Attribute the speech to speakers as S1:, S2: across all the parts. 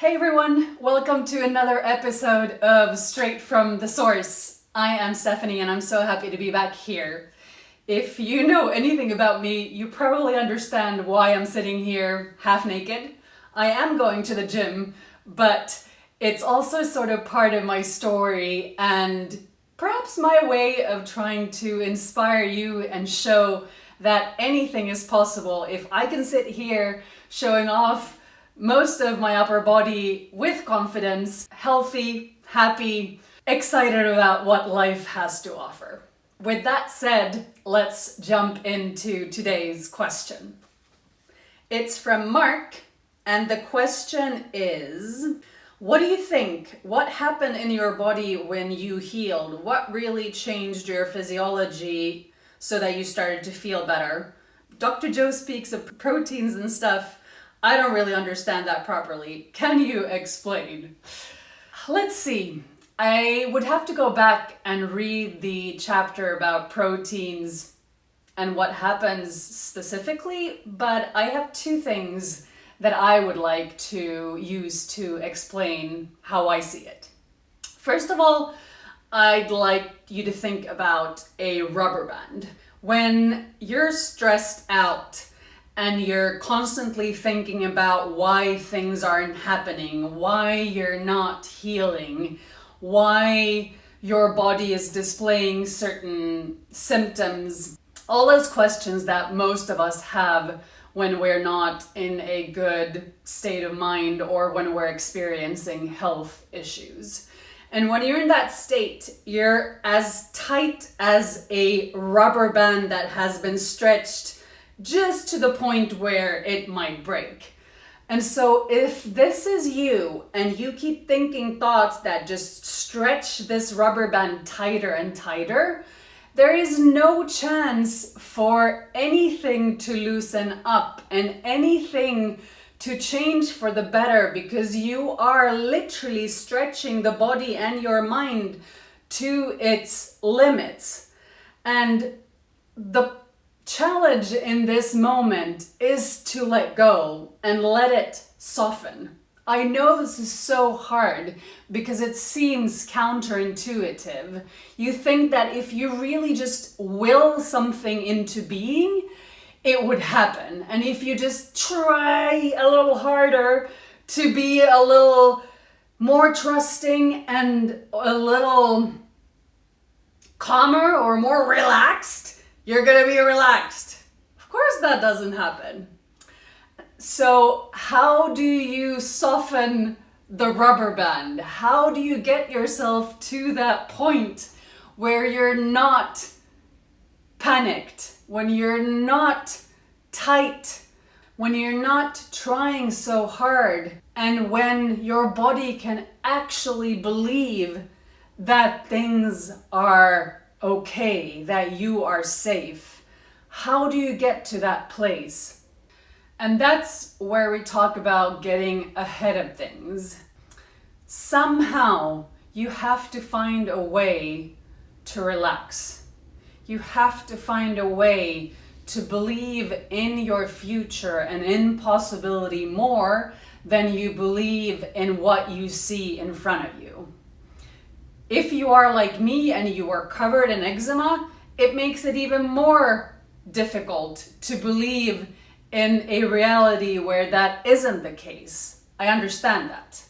S1: Hey everyone, welcome to another episode of Straight from the Source. I am Stephanie and I'm so happy to be back here. If you know anything about me, you probably understand why I'm sitting here half naked. I am going to the gym, but it's also sort of part of my story and perhaps my way of trying to inspire you and show that anything is possible. If I can sit here showing off most of my upper body with confidence, healthy, happy, excited about what life has to offer. With that said, let's jump into today's question. It's from Mark, and the question is, what do you think? What happened in your body when you healed? What really changed your physiology so that you started to feel better? Dr. Joe speaks of proteins and stuff. I don't really understand that properly. Can you explain? Let's see. I would have to go back and read the chapter about proteins and what happens specifically, but I have two things that I would like to use to explain how I see it. First of all, I'd like you to think about a rubber band. When you're stressed out, and you're constantly thinking about why things aren't happening, why you're not healing, why your body is displaying certain symptoms, all those questions that most of us have when we're not in a good state of mind or when we're experiencing health issues. And when you're in that state, you're as tight as a rubber band that has been stretched just to the point where it might break. And so if this is you and you keep thinking thoughts that just stretch this rubber band tighter and tighter, there is no chance for anything to loosen up and anything to change for the better, because you are literally stretching the body and your mind to its limits. And the challenge in this moment is to let go and let it soften. I know this is so hard because it seems counterintuitive. You think that if you really just will something into being, it would happen. And if you just try a little harder to be a little more trusting and a little calmer or more relaxed, you're gonna be relaxed. Of course that doesn't happen. So how do you soften the rubber band? How do you get yourself to that point where you're not panicked, when you're not tight, when you're not trying so hard, and when your body can actually believe that things are okay, that you are safe? How do you get to that place? And that's where we talk about getting ahead of things. Somehow you have to find a way to relax. You have to find a way to believe in your future and in possibility more than you believe in what you see in front of you. If you are like me and you are covered in eczema, it makes it even more difficult to believe in a reality where that isn't the case. I understand that.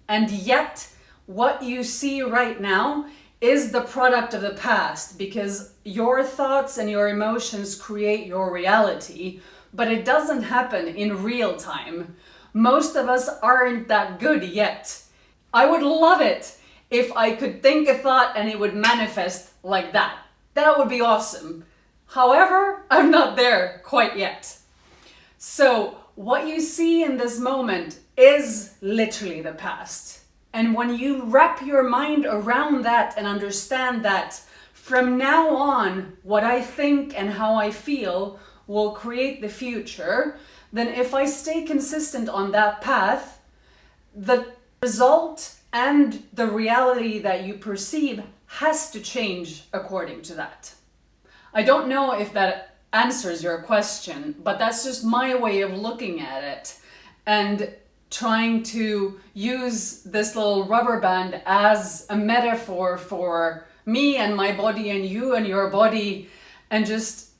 S1: And yet, what you see right now is the product of the past, because your thoughts and your emotions create your reality, but it doesn't happen in real time. Most of us aren't that good yet. I would love it if I could think a thought and it would manifest like that. That would be awesome. However, I'm not there quite yet. So what you see in this moment is literally the past. And when you wrap your mind around that and understand that from now on, what I think and how I feel will create the future, then if I stay consistent on that path, the result and the reality that you perceive has to change according to that. I don't know if that answers your question, but that's just my way of looking at it. And trying to use this little rubber band as a metaphor for me and my body and you and your body, and just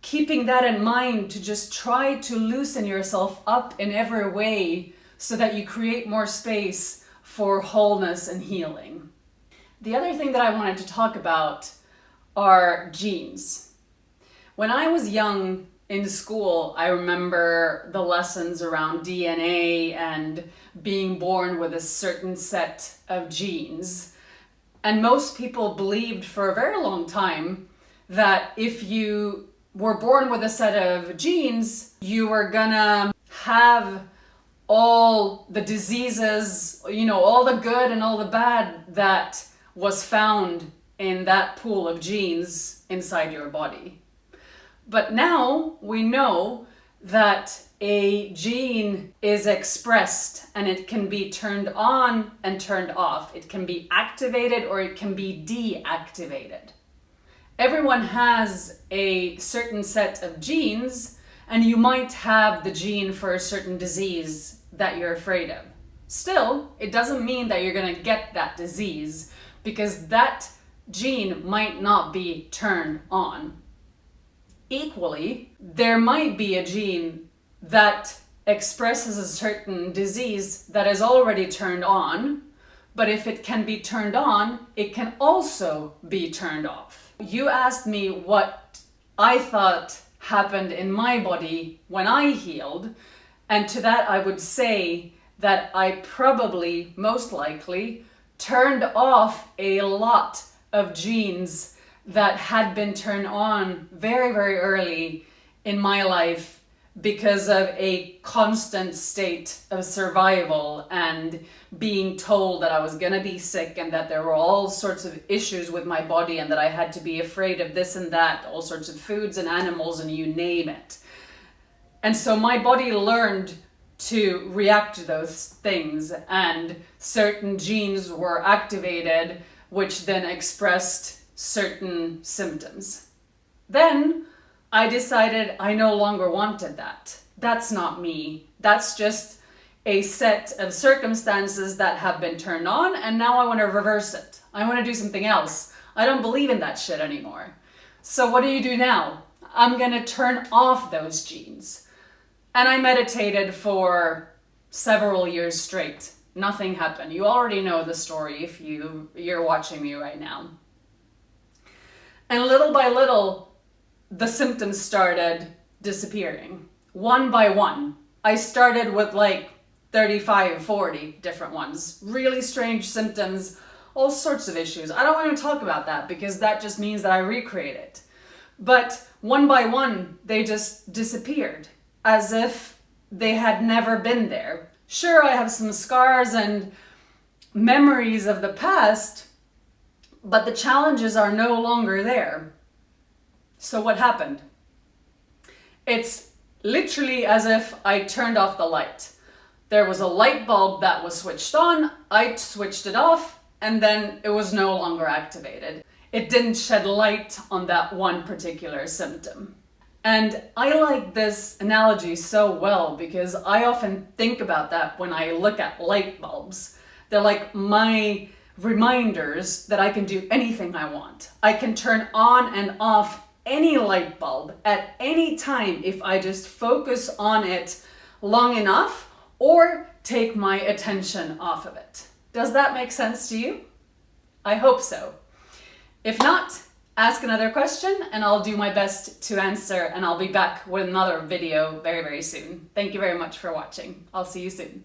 S1: keeping that in mind to just try to loosen yourself up in every way so that you create more space for wholeness and healing. The other thing that I wanted to talk about are genes. When I was young in school, I remember the lessons around DNA and being born with a certain set of genes. And most people believed for a very long time that if you were born with a set of genes, you were gonna have all the diseases, all the good and all the bad that was found in that pool of genes inside your body. But now we know that a gene is expressed and it can be turned on and turned off. It can be activated or it can be deactivated. Everyone has a certain set of genes, and you might have the gene for a certain disease that you're afraid of. Still, it doesn't mean that you're going to get that disease, because that gene might not be turned on. Equally, there might be a gene that expresses a certain disease that is already turned on, but if it can be turned on, it can also be turned off. You asked me what I thought happened in my body when I healed, and to that I would say that I probably, most likely, turned off a lot of genes that had been turned on very, very early in my life because of a constant state of survival and being told that I was gonna be sick and that there were all sorts of issues with my body and that I had to be afraid of this and that, all sorts of foods and animals and you name it. And so my body learned to react to those things, and certain genes were activated which then expressed certain symptoms. Then I decided I no longer wanted that. That's not me. That's just a set of circumstances that have been turned on, and now I want to reverse it. I want to do something else. I don't believe in that shit anymore. So what do you do now? I'm gonna turn off those genes. And I meditated for several years straight. Nothing happened. You already know the story if you're watching me right now. And little by little, the symptoms started disappearing, one by one. I started with like 35, 40 different ones. Really strange symptoms, all sorts of issues. I don't want to talk about that because that just means that I recreate it. But one by one, they just disappeared as if they had never been there. Sure, I have some scars and memories of the past, but the challenges are no longer there. So what happened? It's literally as if I turned off the light. There was a light bulb that was switched on, I switched it off, and then it was no longer activated. It didn't shed light on that one particular symptom. And I like this analogy so well because I often think about that when I look at light bulbs. They're like my reminders that I can do anything I want. I can turn on and off any light bulb at any time if I just focus on it long enough or take my attention off of it. Does that make sense to you? I hope so. If not, ask another question and I'll do my best to answer, and I'll be back with another video very, very soon. Thank you very much for watching. I'll see you soon.